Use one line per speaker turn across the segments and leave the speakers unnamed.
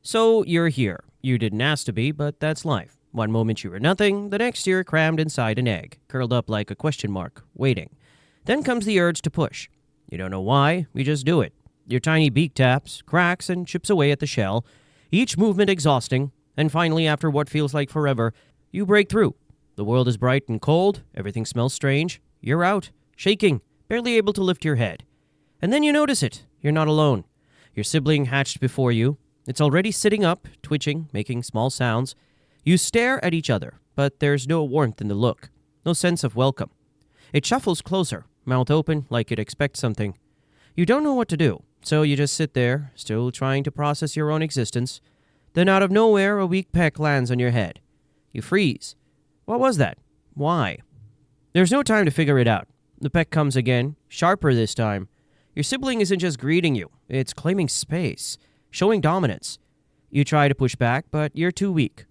So you're here. You didn't ask to be, but that's life. One moment you were nothing, the next you're crammed inside an egg, curled up like a question mark, waiting. Then comes the urge to push. You don't know why, you just do it. Your tiny beak taps, cracks, and chips away at the shell, each movement exhausting, and finally, after what feels like forever, you break through. The world is bright and cold, everything smells strange, you're out, shaking, barely able to lift your head. And then you notice it. You're not alone. Your sibling hatched before you. It's already sitting up, twitching, making small sounds. You stare at each other, but there's no warmth in the look, no sense of welcome. It shuffles closer, mouth open like it expects something. You don't know what to do, so you just sit there, still trying to process your own existence. Then out of nowhere, a weak peck lands on your head. You freeze. What was that? Why? There's no time to figure it out. The peck comes again, sharper this time. Your sibling isn't just greeting you, it's claiming space, showing dominance. You try to push back, but you're too weak.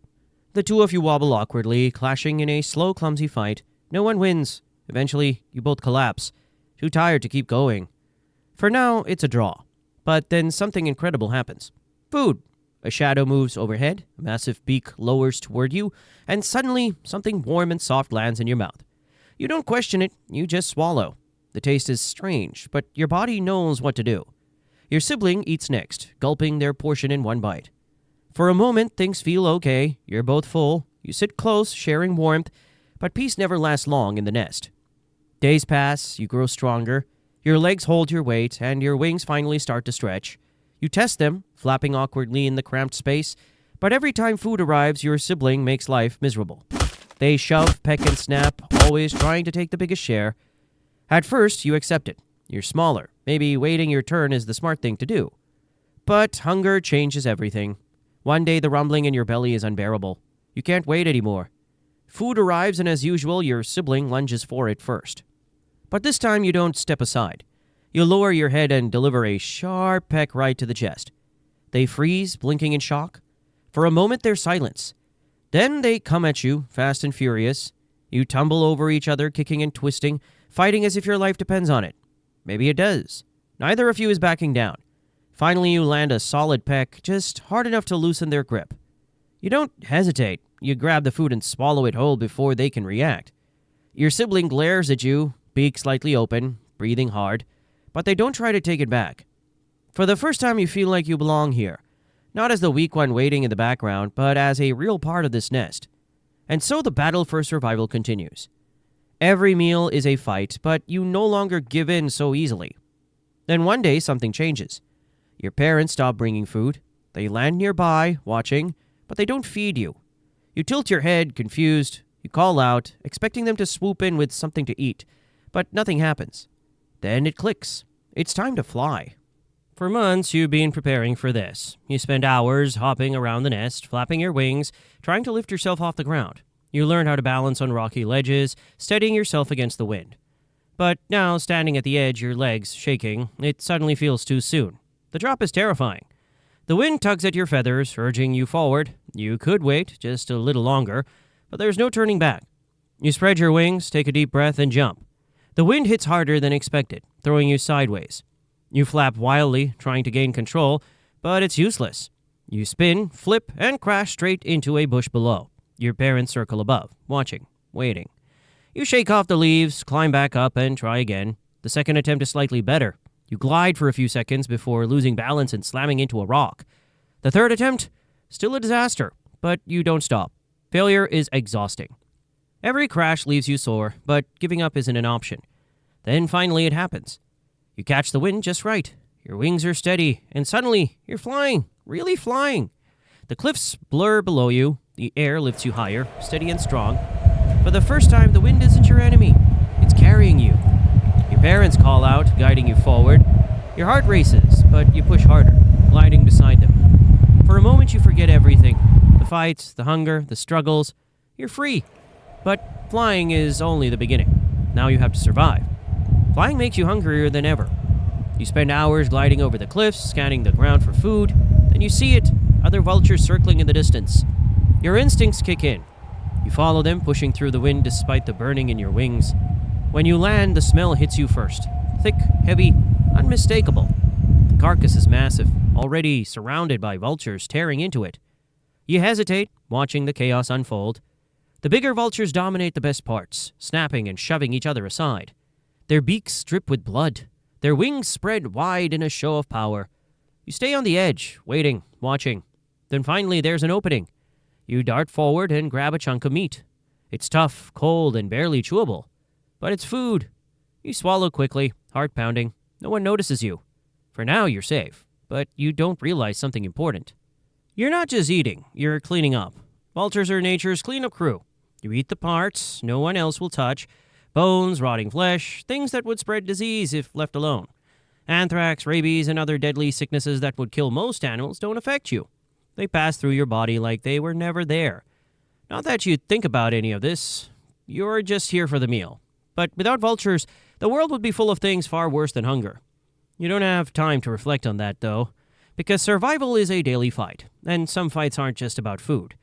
The two of you wobble awkwardly, clashing in a slow, clumsy fight. No one wins. Eventually, you both collapse, too tired to keep going. For now, it's a draw. But then something incredible happens. Food. A shadow moves overhead, a massive beak lowers toward you, and suddenly something warm and soft lands in your mouth. You don't question it, you just swallow. The taste is strange, but your body knows what to do. Your sibling eats next, gulping their portion in one bite. For a moment, things feel okay. You're both full. You sit close, sharing warmth, but peace never lasts long in the nest. Days pass, you grow stronger. Your legs hold your weight, and your wings finally start to stretch. You test them, flapping awkwardly in the cramped space, but every time food arrives, your sibling makes life miserable. They shove, peck, and snap, always trying to take the biggest share. At first, you accept it. You're smaller. Maybe waiting your turn is the smart thing to do. But hunger changes everything. One day, the rumbling in your belly is unbearable. You can't wait anymore. Food arrives, and as usual, your sibling lunges for it first. But this time, you don't step aside. You lower your head and deliver a sharp peck right to the chest. They freeze, blinking in shock. For a moment, there's silence. Then they come at you, fast and furious. You tumble over each other, kicking and twisting, fighting as if your life depends on it. Maybe it does. Neither of you is backing down. Finally, you land a solid peck, just hard enough to loosen their grip. You don't hesitate. You grab the food and swallow it whole before they can react. Your sibling glares at you, beak slightly open, breathing hard, but they don't try to take it back. For the first time, you feel like you belong here. Not as the weak one waiting in the background, but as a real part of this nest. And so the battle for survival continues. Every meal is a fight, but you no longer give in so easily. Then one day, something changes. Your parents stop bringing food. They land nearby, watching, but they don't feed you. You tilt your head, confused. You call out, expecting them to swoop in with something to eat, but nothing happens. Then it clicks. It's time to fly. For months, you've been preparing for this. You spend hours hopping around the nest, flapping your wings, trying to lift yourself off the ground. You learn how to balance on rocky ledges, steadying yourself against the wind. But now, standing at the edge, your legs shaking, it suddenly feels too soon. The drop is terrifying. The wind tugs at your feathers, urging you forward. You could wait just a little longer, but there's no turning back. You spread your wings, take a deep breath, and jump. The wind hits harder than expected, throwing you sideways. You flap wildly, trying to gain control, but it's useless. You spin, flip, and crash straight into a bush below. Your parents circle above, watching, waiting. You shake off the leaves, climb back up, and try again. The second attempt is slightly better. You glide for a few seconds before losing balance and slamming into a rock. The third attempt? Still a disaster, but you don't stop. Failure is exhausting. Every crash leaves you sore, but giving up isn't an option. Then finally it happens. You catch the wind just right. Your wings are steady, and suddenly you're flying, really flying. The cliffs blur below you. The air lifts you higher, steady and strong. For the first time, the wind isn't your enemy. It's carrying you. Your parents call out, guiding you forward. Your heart races, but you push harder, gliding beside them. For a moment, you forget everything. The fights, the hunger, the struggles. You're free. But flying is only the beginning. Now you have to survive. Flying makes you hungrier than ever. You spend hours gliding over the cliffs, scanning the ground for food. Then you see it, other vultures circling in the distance. Your instincts kick in. You follow them, pushing through the wind despite the burning in your wings. When you land, the smell hits you first. Thick, heavy, unmistakable. The carcass is massive, already surrounded by vultures tearing into it. You hesitate, watching the chaos unfold. The bigger vultures dominate the best parts, snapping and shoving each other aside. Their beaks drip with blood, their wings spread wide in a show of power. You stay on the edge, waiting, watching. Then finally there's an opening. You dart forward and grab a chunk of meat. It's tough, cold, and barely chewable. But it's food. You swallow quickly, heart pounding. No one notices you. For now, you're safe. But you don't realize something important. You're not just eating, you're cleaning up. Vultures are nature's cleanup crew. You eat the parts no one else will touch. Bones, rotting flesh, things that would spread disease if left alone. Anthrax, rabies, and other deadly sicknesses that would kill most animals don't affect you. They pass through your body like they were never there. Not that you'd think about any of this. You're just here for the meal. But without vultures, the world would be full of things far worse than hunger. You don't have time to reflect on that, though, because survival is a daily fight, and some fights aren't just about food.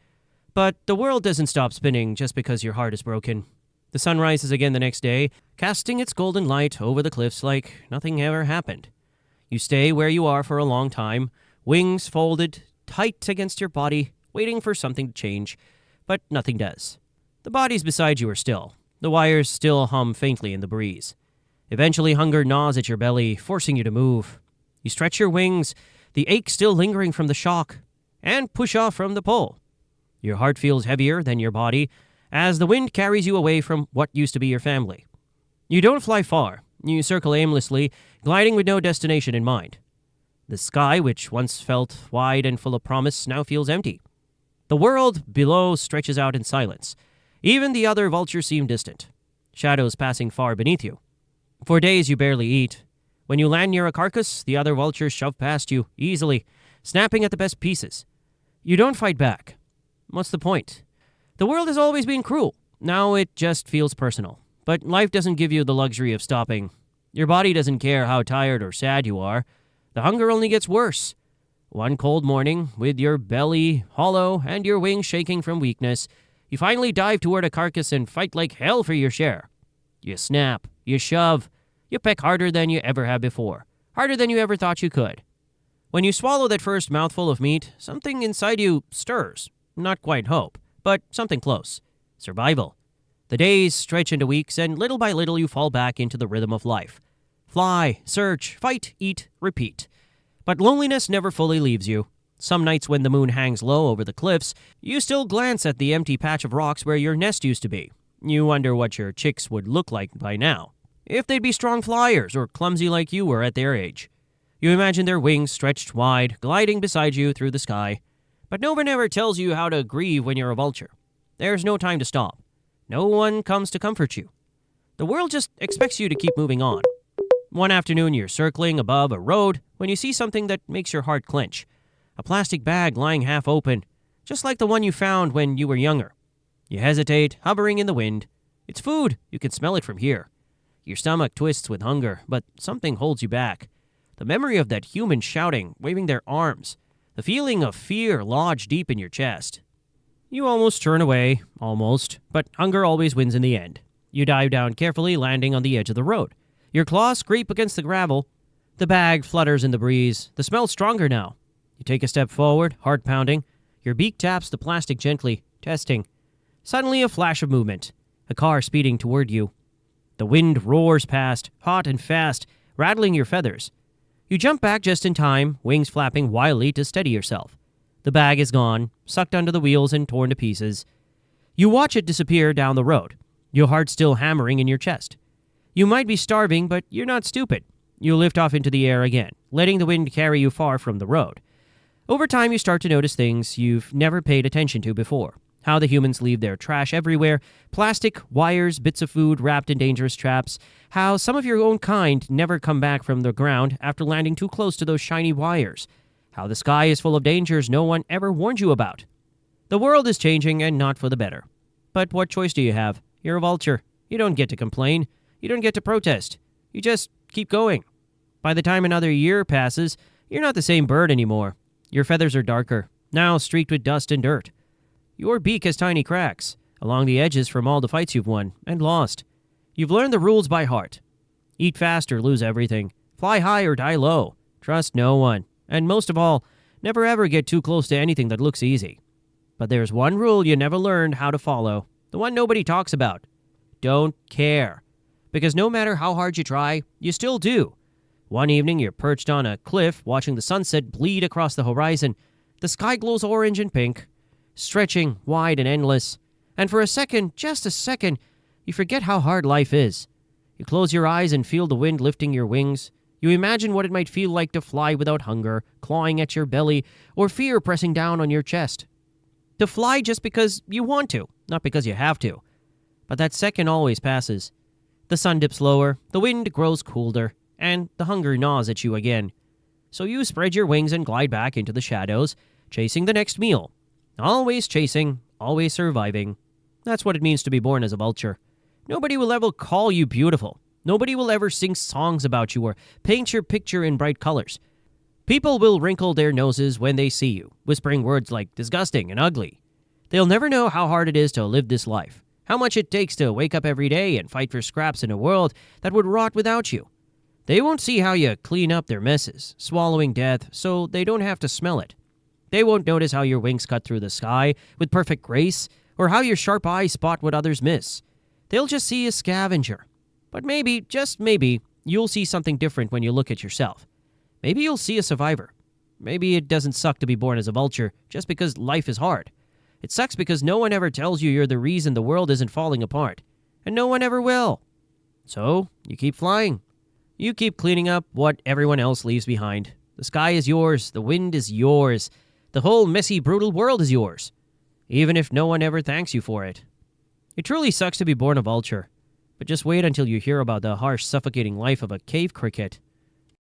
But the world doesn't stop spinning just because your heart is broken. The sun rises again the next day, casting its golden light over the cliffs like nothing ever happened. You stay where you are for a long time, wings folded tight against your body, waiting for something to change, but nothing does. The bodies beside you are still. The wires still hum faintly in the breeze. Eventually, hunger gnaws at your belly, forcing you to move. You stretch your wings, the ache still lingering from the shock, and push off from the pull. Your heart feels heavier than your body as the wind carries you away from what used to be your family. You don't fly far. You circle aimlessly, gliding with no destination in mind. The sky, which once felt wide and full of promise, now feels empty. The world below stretches out in silence. Even the other vultures seem distant, shadows passing far beneath you. For days you barely eat. When you land near a carcass, the other vultures shove past you, easily, snapping at the best pieces. You don't fight back. What's the point? The world has always been cruel. Now it just feels personal. But life doesn't give you the luxury of stopping. Your body doesn't care how tired or sad you are. The hunger only gets worse. One cold morning, with your belly hollow and your wings shaking from weakness, you finally dive toward a carcass and fight like hell for your share. You snap, you shove, you peck harder than you ever have before, harder than you ever thought you could. When you swallow that first mouthful of meat, something inside you stirs. Not quite hope, but something close. Survival. The days stretch into weeks, and little by little you fall back into the rhythm of life. Fly, search, fight, eat, repeat. But loneliness never fully leaves you. Some nights when the moon hangs low over the cliffs, you still glance at the empty patch of rocks where your nest used to be. You wonder what your chicks would look like by now. If they'd be strong flyers or clumsy like you were at their age. You imagine their wings stretched wide, gliding beside you through the sky. But no one ever tells you how to grieve when you're a vulture. There's no time to stop. No one comes to comfort you. The world just expects you to keep moving on. One afternoon, you're circling above a road when you see something that makes your heart clench. A plastic bag lying half open, just like the one you found when you were younger. You hesitate, hovering in the wind. It's food. You can smell it from here. Your stomach twists with hunger, but something holds you back. The memory of that human shouting, waving their arms. The feeling of fear lodged deep in your chest. You almost turn away, but hunger always wins in the end. You dive down carefully, landing on the edge of the road. Your claws scrape against the gravel. The bag flutters in the breeze. The smell's stronger now. You take a step forward, heart pounding. Your beak taps the plastic gently, testing. Suddenly a flash of movement. A car speeding toward you. The wind roars past, hot and fast, rattling your feathers. You jump back just in time, wings flapping wildly to steady yourself. The bag is gone, sucked under the wheels and torn to pieces. You watch it disappear down the road, your heart still hammering in your chest. You might be starving, but you're not stupid. You lift off into the air again, letting the wind carry you far from the road. Over time, you start to notice things you've never paid attention to before. How the humans leave their trash everywhere, plastic, wires, bits of food wrapped in dangerous traps. How some of your own kind never come back from the ground after landing too close to those shiny wires. How the sky is full of dangers no one ever warned you about. The world is changing, and not for the better. But what choice do you have? You're a vulture. You don't get to complain. You don't get to protest. You just keep going. By the time another year passes, you're not the same bird anymore. Your feathers are darker, now streaked with dust and dirt. Your beak has tiny cracks along the edges from all the fights you've won and lost. You've learned the rules by heart. Eat fast or lose everything. Fly high or die low. Trust no one. And most of all, never ever get too close to anything that looks easy. But there's one rule you never learned how to follow, the one nobody talks about. Don't care. Because no matter how hard you try, you still do. One evening, you're perched on a cliff watching the sunset bleed across the horizon. The sky glows orange and pink, stretching wide and endless. And for a second, just a second, you forget how hard life is. You close your eyes and feel the wind lifting your wings. You imagine what it might feel like to fly without hunger, clawing at your belly, or fear pressing down on your chest. To fly just because you want to, not because you have to. But that second always passes. The sun dips lower, the wind grows colder, and the hunger gnaws at you again. So you spread your wings and glide back into the shadows, chasing the next meal. Always chasing, always surviving. That's what it means to be born as a vulture. Nobody will ever call you beautiful. Nobody will ever sing songs about you or paint your picture in bright colors. People will wrinkle their noses when they see you, whispering words like disgusting and ugly. They'll never know how hard it is to live this life, how much it takes to wake up every day and fight for scraps in a world that would rot without you. They won't see how you clean up their messes, swallowing death so they don't have to smell it. They won't notice how your wings cut through the sky with perfect grace, or how your sharp eyes spot what others miss. They'll just see a scavenger. But maybe, just maybe, you'll see something different when you look at yourself. Maybe you'll see a survivor. Maybe it doesn't suck to be born as a vulture just because life is hard. It sucks because no one ever tells you you're the reason the world isn't falling apart. And no one ever will. So, you keep flying. You keep cleaning up what everyone else leaves behind. The sky is yours. The wind is yours. The whole messy, brutal world is yours. Even if no one ever thanks you for it. It truly sucks to be born a vulture. But just wait until you hear about the harsh, suffocating life of a cave cricket.